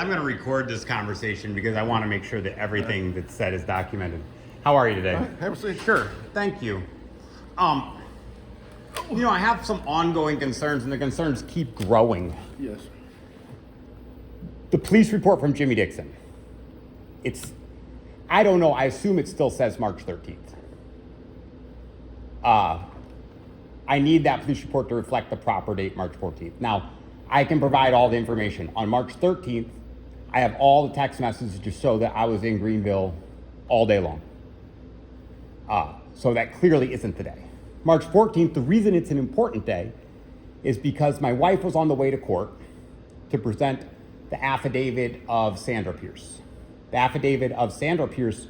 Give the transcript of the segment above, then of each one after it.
I'm going to record this conversation because I want to make sure that everything that's said is documented. How are you today? All right, have a seat. Sure. Thank you. I have some ongoing concerns, and the concerns keep growing. Yes. The police report from Jimmy Dixon. I don't know, I assume it still says March 13th. I need that police report to reflect the proper date, March 14th. Now, I can provide all the information. On March 13th, I have all the text messages to show that I was in Greenville all day long. So that clearly isn't the day. March 14th, the reason it's an important day is because my wife was on the way to court to present the affidavit of Sandra Pierce. The affidavit of Sandra Pierce,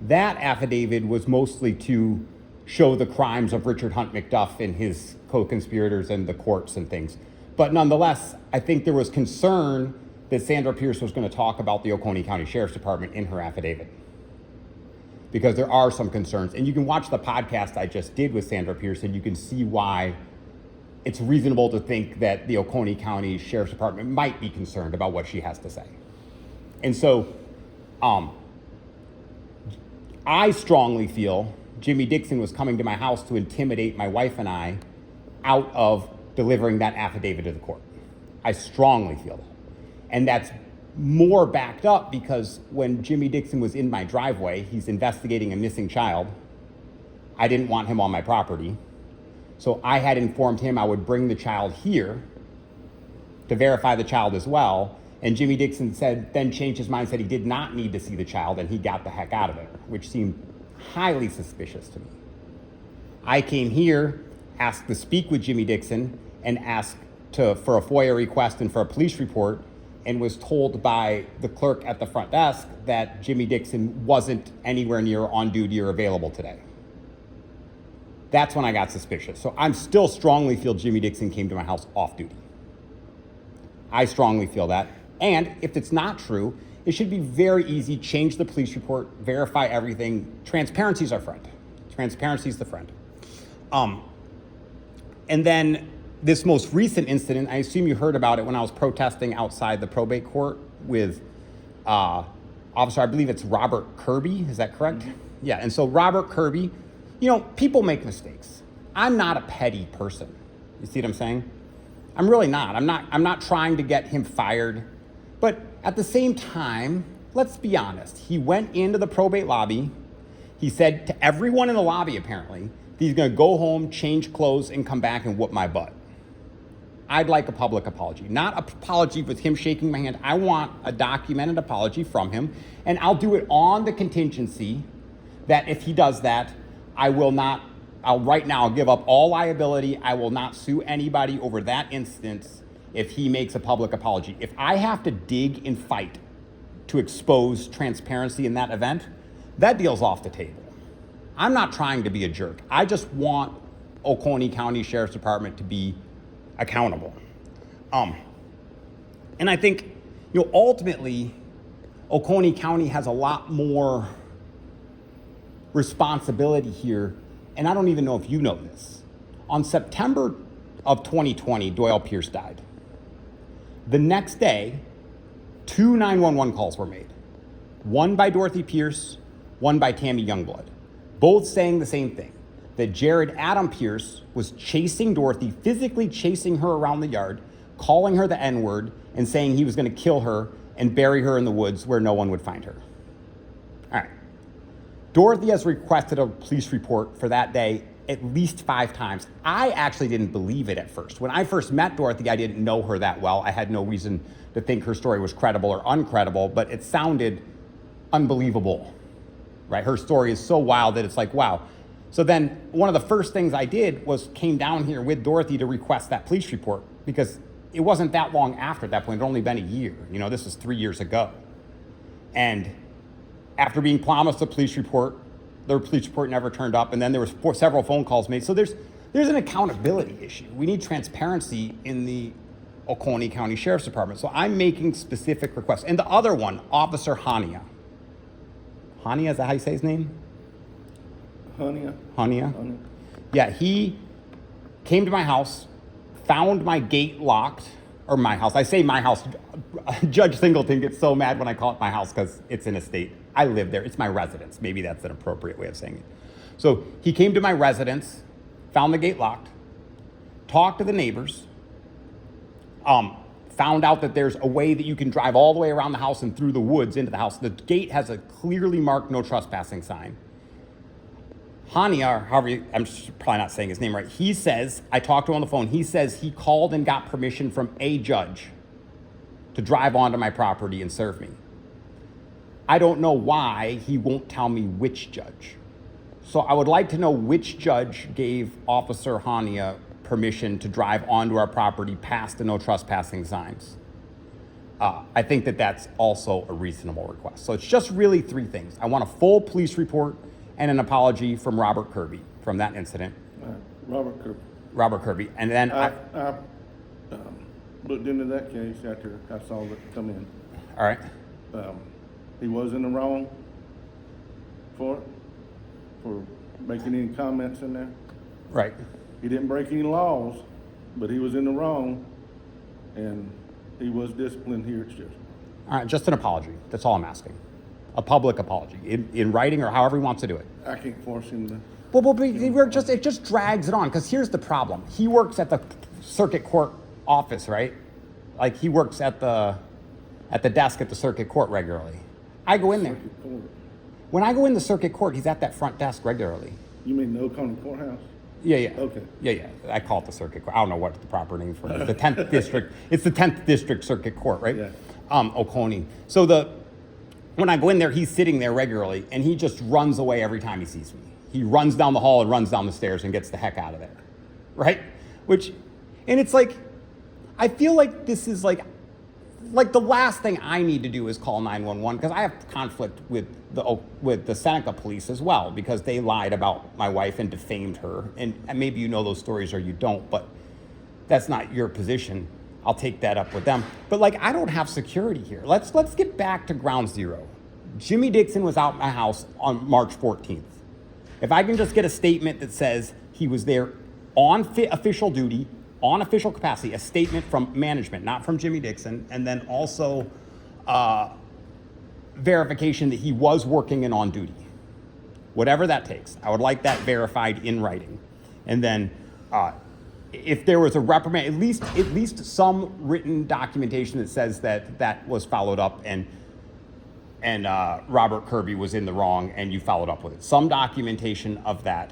that affidavit was mostly to show the crimes of Richard Hunt McDuff and his co-conspirators and the courts and things. But nonetheless, I think there was concern that Sandra Pierce was going to talk about the Oconee County Sheriff's Department in her affidavit, because there are some concerns. And you can watch the podcast I just did with Sandra Pierce, and you can see why it's reasonable to think that the Oconee County Sheriff's Department might be concerned about what she has to say. And so I strongly feel Jimmy Dixon was coming to my house to intimidate my wife and I out of delivering that affidavit to the court. I strongly feel that. And that's more backed up because when Jimmy Dixon was in my driveway, he's investigating a missing child. I didn't want him on my property. So I had informed him I would bring the child here to verify the child as well. And Jimmy Dixon then changed his mind, said he did not need to see the child, and he got the heck out of there, which seemed highly suspicious to me. I came here, asked to speak with Jimmy Dixon, and asked for a FOIA request and for a police report, and was told by the clerk at the front desk that Jimmy Dixon wasn't anywhere near on duty or available today. That's when I got suspicious. So I'm still strongly feel Jimmy Dixon came to my house off duty. I strongly feel that. And if it's not true, it should be very easy. Change the police report, verify everything. Transparency is our friend. Transparency is the friend. And then this most recent incident, I assume you heard about it when I was protesting outside the probate court with officer, I believe it's Robert Kirby. Is that correct? Mm-hmm. Yeah, and so Robert Kirby, people make mistakes. I'm not a petty person. You see what I'm saying? I'm really not. I'm not trying to get him fired. But at the same time, let's be honest. He went into the probate lobby. He said to everyone in the lobby, apparently, that he's going to go home, change clothes, and come back and whoop my butt. I'd like a public apology. Not an apology with him shaking my hand. I want a documented apology from him. And I'll do it on the contingency that if he does that, I'll give up all liability. I will not sue anybody over that instance if he makes a public apology. If I have to dig and fight to expose transparency in that event, that deal's off the table. I'm not trying to be a jerk. I just want Oconee County Sheriff's Department to be accountable. And I think, ultimately, Oconee County has a lot more responsibility here. And I don't even know if you know this. On September of 2020, Doyle Pierce died. The next day, 2 911 calls were made. One by Dorothy Pierce, one by Tammy Youngblood. Both saying the same thing, that Jared Adam Pierce was chasing Dorothy, physically chasing her around the yard, calling her the N-word, and saying he was going to kill her and bury her in the woods where no one would find her. All right. Dorothy has requested a police report for that day at least 5 times. I actually didn't believe it at first. When I first met Dorothy, I didn't know her that well. I had no reason to think her story was credible or uncredible, but it sounded unbelievable, right? Her story is so wild that it's like, wow. So then one of the first things I did was came down here with Dorothy to request that police report, because it wasn't that long after that point. It had only been a year. This was 3 years ago. And after being promised a police report, the police report never turned up, and then there was several phone calls made. So there's an accountability issue. We need transparency in the Oconee County Sheriff's Department. So I'm making specific requests. And the other one, Officer Hania. Hania, is that how you say his name? Hania. Yeah, he came to my house, found my gate locked or my house. I say my house. Judge Singleton gets so mad when I call it my house because it's an estate. I live there. It's my residence. Maybe that's an appropriate way of saying it. So he came to my residence, found the gate locked, talked to the neighbors, found out that there's a way that you can drive all the way around the house and through the woods into the house. The gate has a clearly marked no trespassing sign. Hania, or however, I'm probably not saying his name right. He says, I talked to him on the phone. He says he called and got permission from a judge to drive onto my property and serve me. I don't know why he won't tell me which judge. So I would like to know which judge gave Officer Hania permission to drive onto our property past the no trespassing signs. I think that that's also a reasonable request. So it's just really three things. I want a full police report and an apology from Robert Kirby from that incident. Robert Kirby. And then I looked into that case after I saw it come in. All right. He was in the wrong for making any comments in there. Right. He didn't break any laws, but he was in the wrong, and he was disciplined here at Sheriff. All right, just an apology. That's all I'm asking. A public apology in writing or however he wants to do it. I can't force him to. Well, it just drags it on because here's the problem. He works at the circuit court office, right? Like he works at the desk at the circuit court regularly. I go in there. When I go in the circuit court, he's at that front desk regularly. You mean the Oconee Courthouse? Yeah. Okay. Yeah. I call it the circuit court. I don't know what the proper name for it is. The 10th district. It's the 10th district circuit court, right? Yeah. Oconee. So when I go in there, he's sitting there regularly, and he just runs away every time he sees me. He runs down the hall and runs down the stairs and gets the heck out of there, right? And it's like, I feel like this is like the last thing I need to do is call 911 because I have conflict with the Seneca police as well because they lied about my wife and defamed her. And maybe you know those stories or you don't, but that's not your position. I'll take that up with them. But I don't have security here. Let's get back to ground zero. Jimmy Dixon was out my house on March 14th. If I can just get a statement that says he was there on official duty, on official capacity, a statement from management, not from Jimmy Dixon, and then also verification that he was working and on duty. Whatever that takes. I would like that verified in writing. And then if there was a reprimand, at least some written documentation that says that was followed up and Robert Kirby was in the wrong and you followed up with it. Some documentation of that.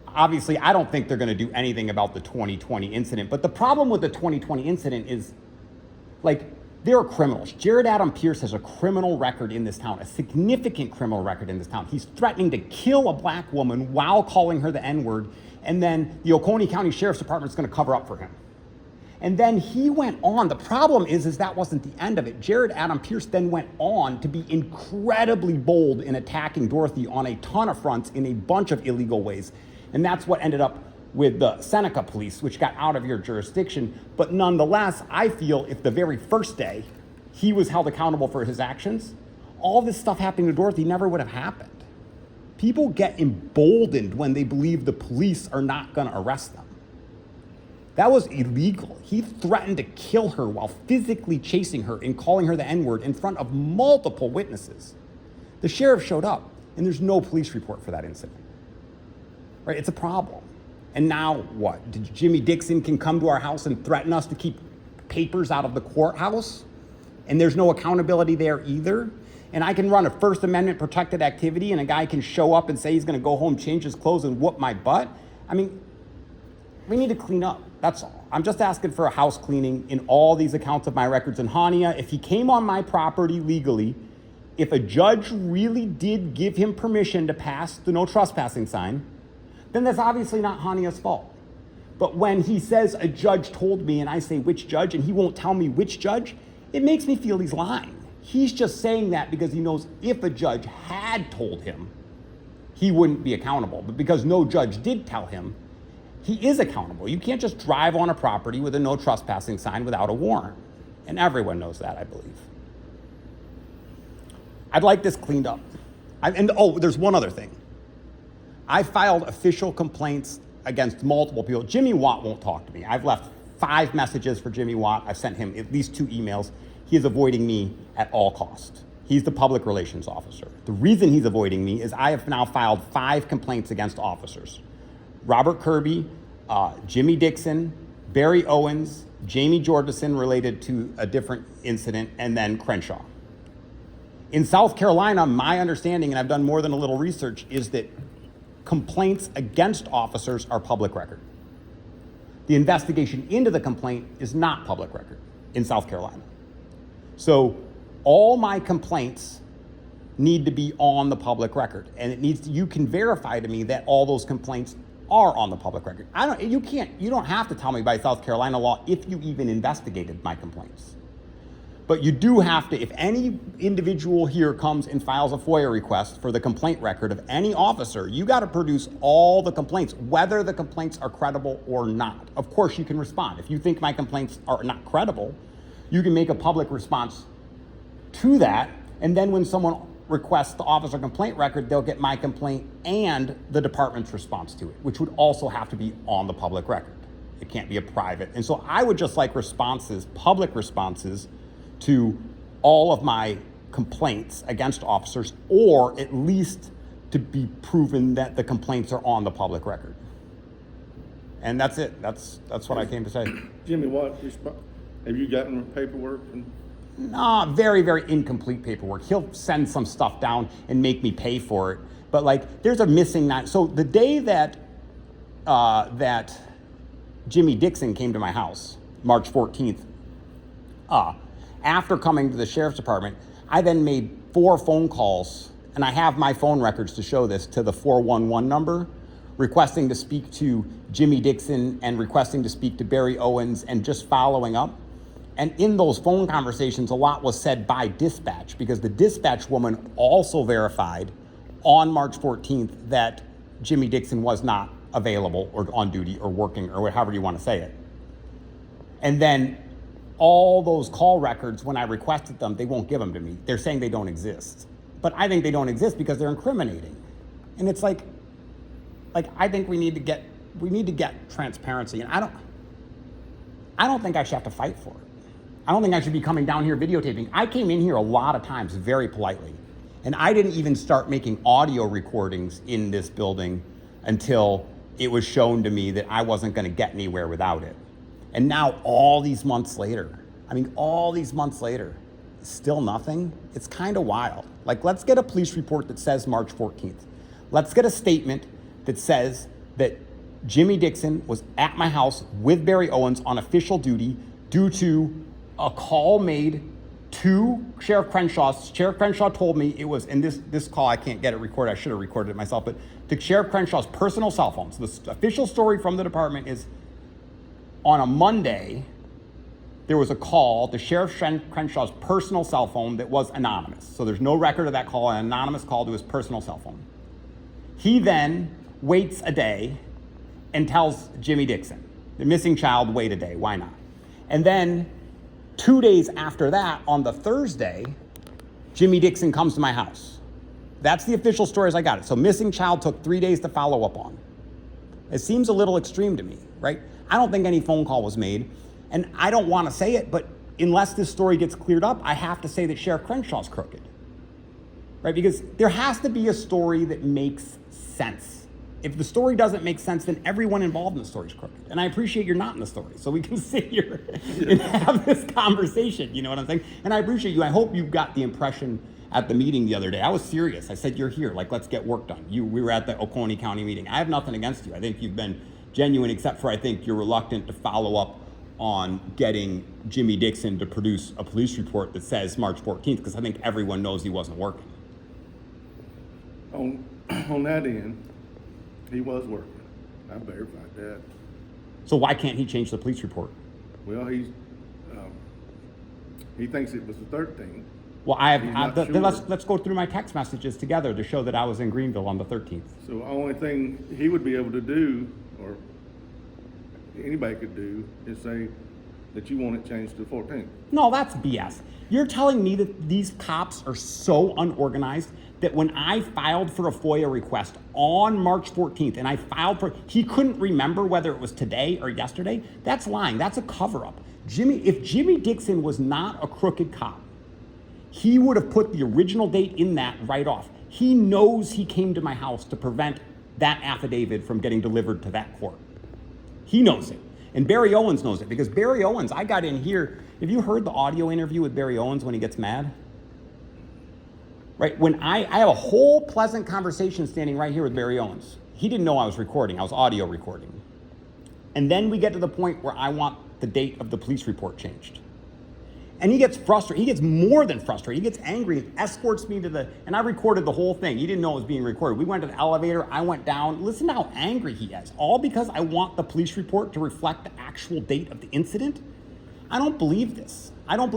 Obviously, I don't think they're going to do anything about the 2020 incident, but the problem with the 2020 incident is, they're criminals. Jared Adam Pierce has a criminal record in this town, a significant criminal record in this town. He's threatening to kill a black woman while calling her the N-word, and then the Oconee County Sheriff's Department is going to cover up for him. And then he went on. The problem is that wasn't the end of it. Jared Adam Pierce then went on to be incredibly bold in attacking Dorothy on a ton of fronts in a bunch of illegal ways. And that's what ended up with the Seneca police, which got out of your jurisdiction. But nonetheless, I feel if the very first day he was held accountable for his actions, all this stuff happening to Dorothy never would have happened. People get emboldened when they believe the police are not going to arrest them. That was illegal. He threatened to kill her while physically chasing her and calling her the N-word in front of multiple witnesses. The sheriff showed up, and there's no police report for that incident. Right? It's a problem. And now what? Did Jimmy Dixon can come to our house and threaten us to keep papers out of the courthouse? And there's no accountability there either? And I can run a First Amendment protected activity and a guy can show up and say he's going to go home, change his clothes, and whoop my butt? I mean, we need to clean up. That's all. I'm just asking for a house cleaning in all these accounts of my records. And Hania, if he came on my property legally, if a judge really did give him permission to pass the no trespassing sign, then that's obviously not Hania's fault. But when he says a judge told me and I say which judge and he won't tell me which judge, it makes me feel he's lying. He's just saying that because he knows if a judge had told him, he wouldn't be accountable. But because no judge did tell him, he is accountable. You can't just drive on a property with a no trespassing sign without a warrant. And everyone knows that, I believe. I'd like this cleaned up. There's one other thing. I filed official complaints against multiple people. Jimmy Watt won't talk to me. I've left 5 messages for Jimmy Watt. I've sent him at least 2 emails. He is avoiding me at all costs. He's the public relations officer. The reason he's avoiding me is I have now filed 5 complaints against officers. Robert Kirby, Jimmy Dixon, Barry Owens, Jamie Jordison related to a different incident, and then Crenshaw. In South Carolina, my understanding, and I've done more than a little research, is that complaints against officers are public record. The investigation into the complaint is not public record in South Carolina. So all my complaints need to be on the public record, and it needs to, you can verify to me that all those complaints are on the public record. You don't have to tell me by South Carolina law if you even investigated my complaints. But you do have to, if any individual here comes and files a FOIA request for the complaint record of any officer, you got to produce all the complaints, whether the complaints are credible or not. Of course, you can respond. If you think my complaints are not credible, you can make a public response to that, and then when someone requests the officer complaint record, they'll get my complaint and the department's response to it, which would also have to be on the public record. It can't be a private. And so I would just like responses, public responses, to all of my complaints against officers, or at least to be proven that the complaints are on the public record. And that's it. That's what I came to say. Jimmy, have you gotten paperwork? No, very, very incomplete paperwork. He'll send some stuff down and make me pay for it. But like, there's a missing 9. So the day that that Jimmy Dixon came to my house, March 14th, after coming to the sheriff's department, I then made 4 phone calls, and I have my phone records to show this, to the 411 number, requesting to speak to Jimmy Dixon and requesting to speak to Barry Owens and just following up. And in those phone conversations, a lot was said by dispatch, because the dispatch woman also verified on March 14th that Jimmy Dixon was not available or on duty or working or however you want to say it. And then all those call records, when I requested them, they won't give them to me. They're saying they don't exist. But I think they don't exist because they're incriminating. And it's like I think we need to get transparency. And I don't think I should have to fight for it. I don't think I should be coming down here videotaping. I came in here a lot of times very politely. And I didn't even start making audio recordings in this building until it was shown to me that I wasn't going to get anywhere without it. And now all these months later, still nothing. It's kind of wild. Like, let's get a police report that says March 14th. Let's get a statement that says that Jimmy Dixon was at my house with Barry Owens on official duty due to a call made to Sheriff Crenshaw. Sheriff Crenshaw told me it was, and this call, I can't get it recorded. I should have recorded it myself, but to Sheriff Crenshaw's personal cell phone. So the official story from the department is, on a Monday, there was a call to Sheriff Crenshaw's personal cell phone that was anonymous. So there's no record of that call, an anonymous call to his personal cell phone. He then waits a day and tells Jimmy Dixon, the missing child, wait a day, why not? And then 2 days after that, on the Thursday, Jimmy Dixon comes to my house. That's the official story as I got it. So missing child took 3 days to follow up on. It seems a little extreme to me, right? I don't think any phone call was made, and I don't want to say it, but unless this story gets cleared up, I have to say that Sheriff Crenshaw's crooked, right? Because there has to be a story that makes sense. If the story doesn't make sense, then everyone involved in the story is crooked. And I appreciate you're not in the story, so we can sit here and have this conversation, you know what I'm saying? And I appreciate you. I hope you got the impression at the meeting the other day. I was serious. I said, you're here, like, let's get work done. We were at the Oconee County meeting. I have nothing against you. I think you've been genuine, except for I think you're reluctant to follow up on getting Jimmy Dixon to produce a police report that says March 14th, because I think everyone knows he wasn't working. On that end, he was working. I verified that. So why can't he change the police report? Well, he thinks it was the 13th. Well, Sure. let's go through my text messages together to show that I was in Greenville on the 13th. So the only thing he would be able to do, or anybody could do, is say that you want it changed to the 14th. No, that's BS. You're telling me that these cops are so unorganized that when I filed for a FOIA request on March 14th, and I filed for, he couldn't remember whether it was today or yesterday? That's lying. That's a cover-up. If Jimmy Dixon was not a crooked cop, he would have put the original date in that right off. He knows he came to my house to prevent that affidavit from getting delivered to that court. He knows it. And Barry Owens knows it, because Barry Owens, I got in here. Have you heard the audio interview with Barry Owens when he gets mad? Right, when I have a whole pleasant conversation standing right here with Barry Owens. He didn't know I was recording, I was audio recording. And then we get to the point where I want the date of the police report changed. And he gets frustrated, he gets more than frustrated, he gets angry, and escorts me to and I recorded the whole thing. He didn't know it was being recorded. We went to the elevator, I went down. Listen to how angry he is, all because I want the police report to reflect the actual date of the incident. I don't believe this. I don't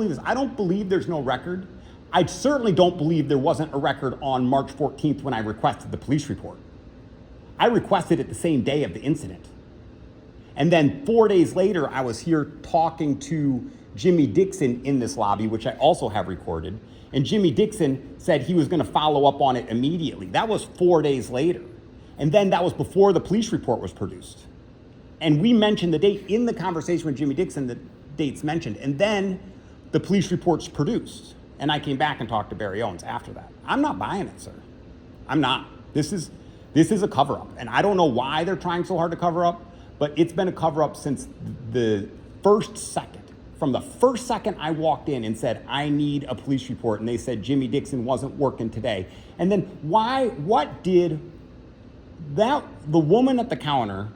believe there's no record. I certainly don't believe there wasn't a record on March 14th when I requested the police report. I requested it the same day of the incident. And then 4 days later, I was here talking to Jimmy Dixon in this lobby, which I also have recorded. And Jimmy Dixon said he was going to follow up on it immediately. That was 4 days later. And then that was before the police report was produced. And we mentioned the date in the conversation with Jimmy Dixon, the date's mentioned. And then the police report's produced. And I came back and talked to Barry Owens after that. I'm not buying it, sir. I'm not. This is a cover-up. And I don't know why they're trying so hard to cover up, but it's been a cover-up since the first second. From the first second I walked in and said, I need a police report, and they said Jimmy Dixon wasn't working today. And then what did the woman at the counter,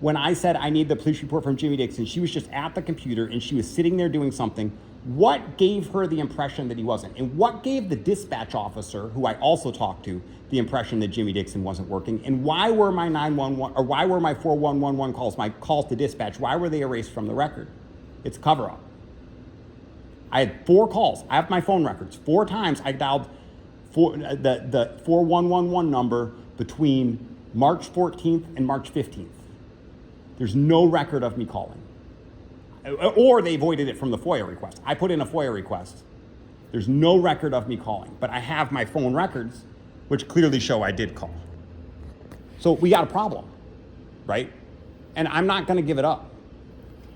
when I said I need the police report from Jimmy Dixon, she was just at the computer and she was sitting there doing something. What gave her the impression that he wasn't? And what gave the dispatch officer, who I also talked to, the impression that Jimmy Dixon wasn't working? And why were my 911, or why were my 4111 calls, my calls to dispatch, why were they erased from the record? It's a cover-up. I had 4 calls. I have my phone records. 4 times I dialed the 4111 number between March 14th and March 15th. There's no record of me calling. Or they voided it from the FOIA request. I put in a FOIA request. There's no record of me calling, but I have my phone records, which clearly show I did call. So we got a problem, right? And I'm not gonna give it up.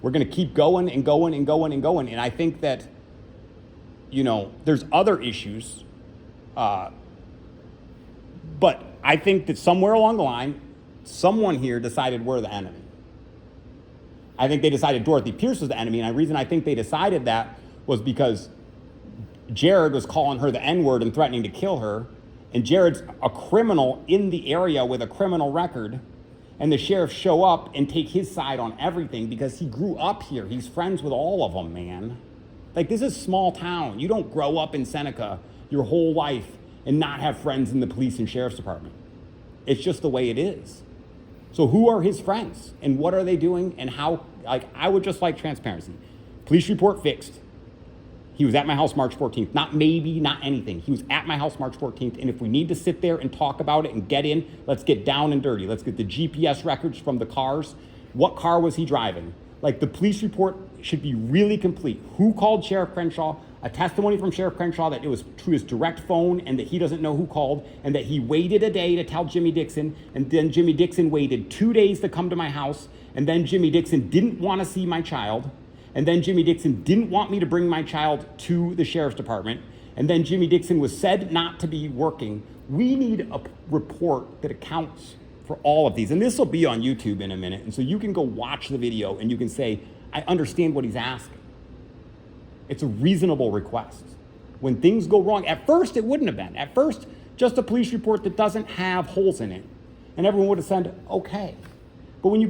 We're gonna keep going and going and going and going. And I think that, there's other issues, but I think that somewhere along the line, someone here decided we're the enemy. I think they decided Dorothy Pierce was the enemy, and the reason I think they decided that was because Jared was calling her the N-word and threatening to kill her, and Jared's a criminal in the area with a criminal record, and the sheriffs show up and take his side on everything because he grew up here. He's friends with all of them, man. Like, this is small town. You don't grow up in Seneca your whole life and not have friends in the police and sheriff's department. It's just the way it is. So who are his friends and what are they doing and how? I would just like transparency. Police report fixed. He was at my house March 14th. Not maybe, not anything. He was at my house March 14th. And if we need to sit there and talk about it and get in, let's get down and dirty. Let's get the GPS records from the cars. What car was he driving? Like, the police report should be really complete. Who called Sheriff Crenshaw? A testimony from Sheriff Crenshaw that it was to his direct phone and that he doesn't know who called, and that he waited a day to tell Jimmy Dixon, and then Jimmy Dixon waited 2 days to come to my house, and then Jimmy Dixon didn't want to see my child, and then Jimmy Dixon didn't want me to bring my child to the sheriff's department, and then Jimmy Dixon was said not to be working. We need a report that accounts for all of these, and this will be on YouTube in a minute, and so you can go watch the video and you can say, I understand what he's asking. It's a reasonable request. When things go wrong, at first it wouldn't have been. At first, just a police report that doesn't have holes in it, and everyone would have said, okay. But when you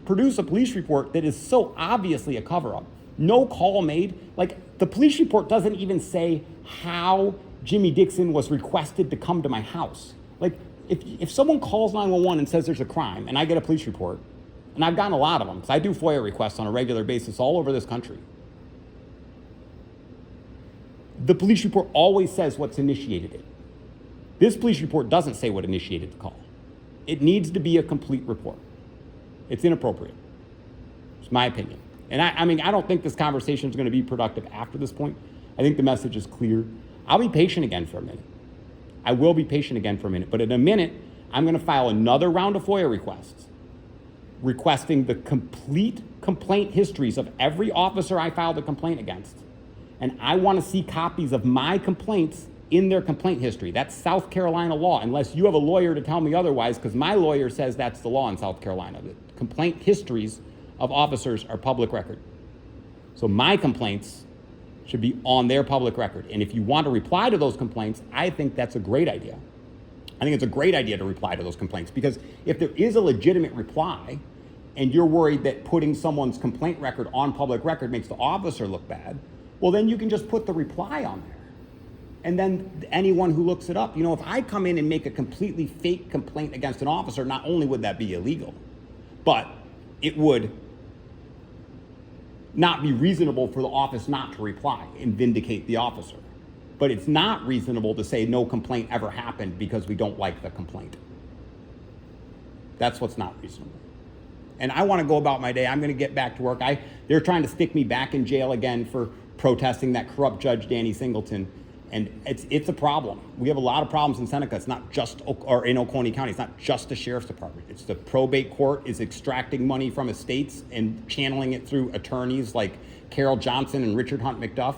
produce a police report that is so obviously a cover-up, no call made, like, the police report doesn't even say how Jimmy Dixon was requested to come to my house. Like, if someone calls 911 and says there's a crime, and I get a police report, and I've gotten a lot of them, because I do FOIA requests on a regular basis all over this country, the police report always says what's initiated it. This police report doesn't say what initiated the call. It needs to be a complete report. It's inappropriate. It's my opinion. And I don't think this conversation is going to be productive after this point. I think the message is clear. I'll be patient again for a minute. I will be patient again for a minute, but in a minute, I'm going to file another round of FOIA requests requesting the complete complaint histories of every officer I filed a complaint against. And I want to see copies of my complaints in their complaint history. That's South Carolina law, unless you have a lawyer to tell me otherwise, because my lawyer says that's the law in South Carolina. The complaint histories of officers are public record. So my complaints should be on their public record. And if you want to reply to those complaints, I think that's a great idea. I think it's a great idea to reply to those complaints, because if there is a legitimate reply and you're worried that putting someone's complaint record on public record makes the officer look bad, well, then you can just put the reply on there. And then anyone who looks it up, you know, if I come in and make a completely fake complaint against an officer, not only would that be illegal, but it would not be reasonable for the office not to reply and vindicate the officer. But it's not reasonable to say no complaint ever happened because we don't like the complaint. That's what's not reasonable. And I want to go about my day. I'm going to get back to work. They're trying to stick me back in jail again for protesting that corrupt Judge Danny Singleton. And it's a problem. We have a lot of problems in Seneca. It's not just, or in Oconee County, it's not just the sheriff's department. It's the probate court is extracting money from estates and channeling it through attorneys like Carol Johnson and Richard Hunt McDuff,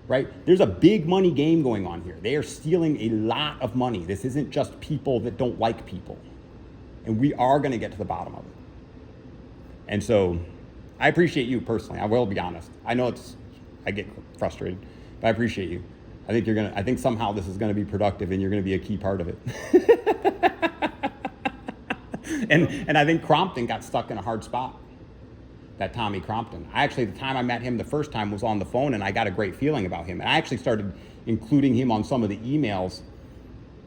right? There's a big money game going on here. They are stealing a lot of money. This isn't just people that don't like people. And we are going to get to the bottom of it. And so I appreciate you personally. I will be honest. I know I get frustrated, but I appreciate you. I think somehow this is going to be productive and you're going to be a key part of it. and I think Crompton got stuck in a hard spot. That Tommy Crompton. The time I met him the first time was on the phone and I got a great feeling about him. And I actually started including him on some of the emails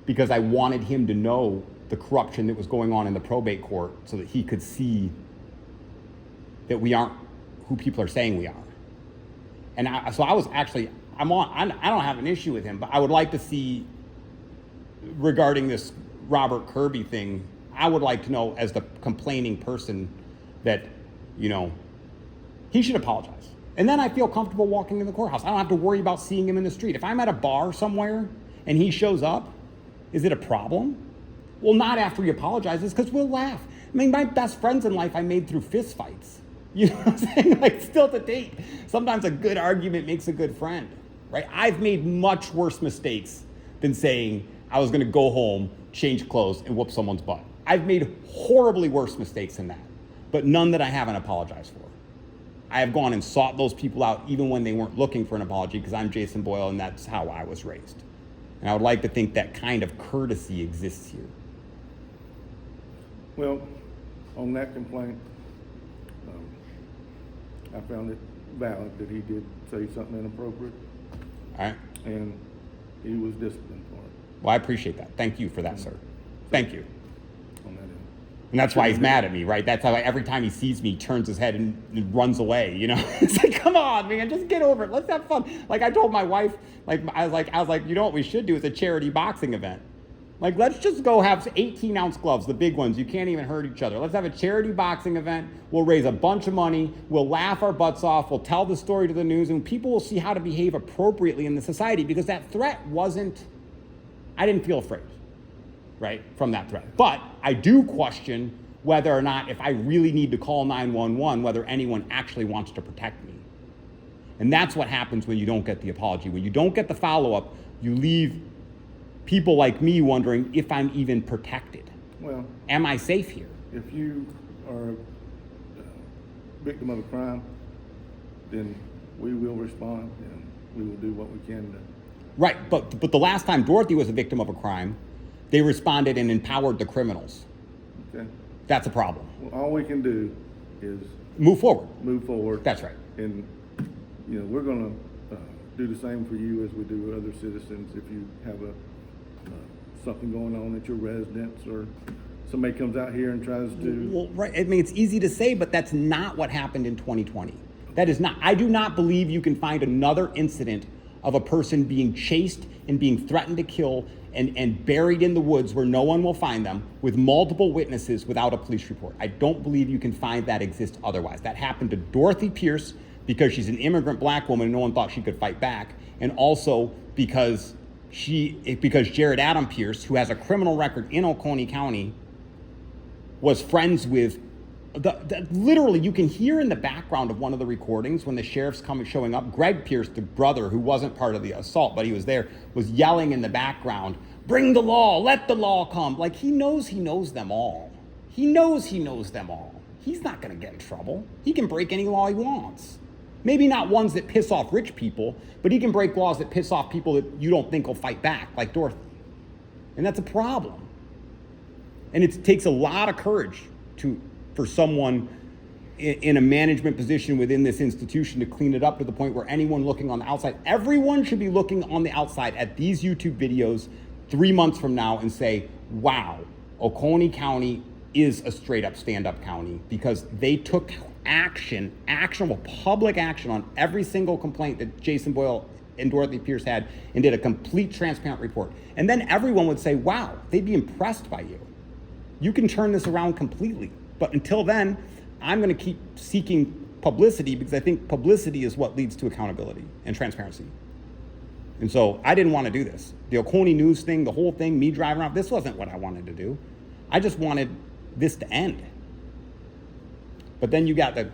because I wanted him to know the corruption that was going on in the probate court so that he could see that we aren't who people are saying we are. And I don't have an issue with him, but I would like to see, regarding this Robert Kirby thing, I would like to know, as the complaining person, that, you know, he should apologize. And then I feel comfortable walking in the courthouse. I don't have to worry about seeing him in the street. If I'm at a bar somewhere and he shows up, is it a problem? Well, not after he apologizes, because we'll laugh. I mean, my best friends in life I made through fist fights. You know what I'm saying? Like, still to date, sometimes a good argument makes a good friend, right? I've made much worse mistakes than saying I was going to go home, change clothes, and whoop someone's butt. I've made horribly worse mistakes than that, but none that I haven't apologized for. I have gone and sought those people out even when they weren't looking for an apology, because I'm Jason Boyle and that's how I was raised. And I would like to think that kind of courtesy exists here. Well, on that complaint, I found it valid that he did say something inappropriate. All right. And he was disciplined for it. Well, I appreciate that. Thank you for that, sir. Thank you. On that end. And that's why he's mad at me, right? That's how every time he sees me, he turns his head and runs away, you know? It's like, come on, man, just get over it. Let's have fun. Like I told my wife, I was like, you know what we should do is a charity boxing event. Like, let's just go have 18-ounce gloves, the big ones. You can't even hurt each other. Let's have a charity boxing event. We'll raise a bunch of money. We'll laugh our butts off. We'll tell the story to the news, and people will see how to behave appropriately in the society, because that threat I didn't feel afraid, right, from that threat. But I do question whether or not, if I really need to call 911, whether anyone actually wants to protect me. And that's what happens when you don't get the apology. When you don't get the follow-up, you leave people like me wondering if I'm even protected. Well, am I safe here? If you are a victim of a crime, then we will respond and we will do what we can to. Right, but the last time Dorothy was a victim of a crime, they responded and empowered the criminals. Okay. That's a problem. Well, all we can do is move forward. Move forward. That's right. And, you know, we're going to do the same for you as we do with other citizens. If you have something going on at your residence, or somebody comes out here and tries to. Well, right. I mean, it's easy to say, but that's not what happened in 2020. That is not. I do not believe you can find another incident of a person being chased and being threatened to kill and buried in the woods where no one will find them with multiple witnesses without a police report. I don't believe you can find that exists otherwise. That happened to Dorothy Pierce because she's an immigrant black woman and no one thought she could fight back, and also because because Jared Adam Pierce, who has a criminal record in Oconee County, was friends with literally, you can hear in the background of one of the recordings when the sheriff's showing up, Greg Pierce, the brother who wasn't part of the assault, but he was there, was yelling in the background, "Bring the law, let the law come." Like he knows them all. He knows them all. He's not gonna get in trouble. He can break any law he wants. Maybe not ones that piss off rich people, but he can break laws that piss off people that you don't think will fight back, like Dorothy. And that's a problem. And it takes a lot of courage for someone in a management position within this institution to clean it up to the point where anyone looking on the outside, everyone should be looking on the outside at these YouTube videos 3 months from now and say, wow, Oconee County is a straight up stand-up county because they took actionable public action on every single complaint that Jason Boyle and Dorothy Pierce had and did a complete transparent report. And then everyone would say, wow, they'd be impressed by you. You can turn this around completely. But until then, I'm going to keep seeking publicity because I think publicity is what leads to accountability and transparency. And so I didn't want to do this. The Oconee News thing, the whole thing, me driving around, this wasn't what I wanted to do. I just wanted this to end. But then you got the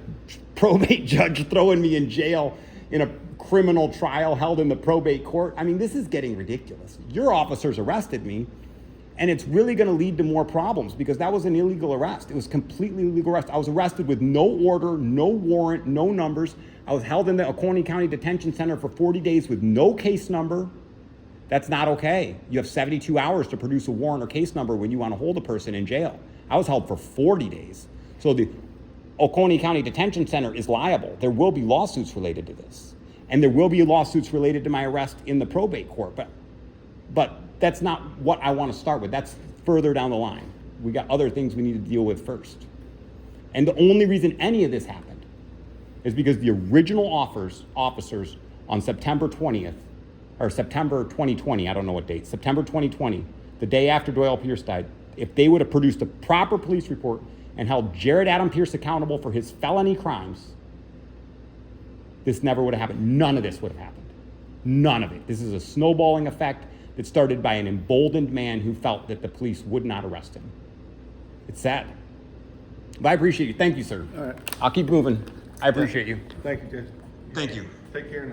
probate judge throwing me in jail in a criminal trial held in the probate court. I mean, this is getting ridiculous. Your officers arrested me, and it's really going to lead to more problems because that was an illegal arrest. It was completely illegal arrest. I was arrested with no order, no warrant, no numbers. I was held in the Oconee County Detention Center for 40 days with no case number. That's not okay. You have 72 hours to produce a warrant or case number when you want to hold a person in jail. I was held for 40 days. So the Oconee County Detention Center is liable. There will be lawsuits related to this. And there will be lawsuits related to my arrest in the probate court. But that's not what I want to start with. That's further down the line. We got other things we need to deal with first. And the only reason any of this happened is because the original officers on September 20th, or September 2020, I don't know what date, September 2020, the day after Doyle Pierce died, if they would have produced a proper police report and held Jared Adam Pierce accountable for his felony crimes, this never would have happened. None of this would have happened. None of it. This is a snowballing effect that started by an emboldened man who felt that the police would not arrest him. It's sad. But I appreciate you. Thank you, sir. All right. I'll keep moving. I appreciate you. Thank you, Jason. Thank you. Take care now.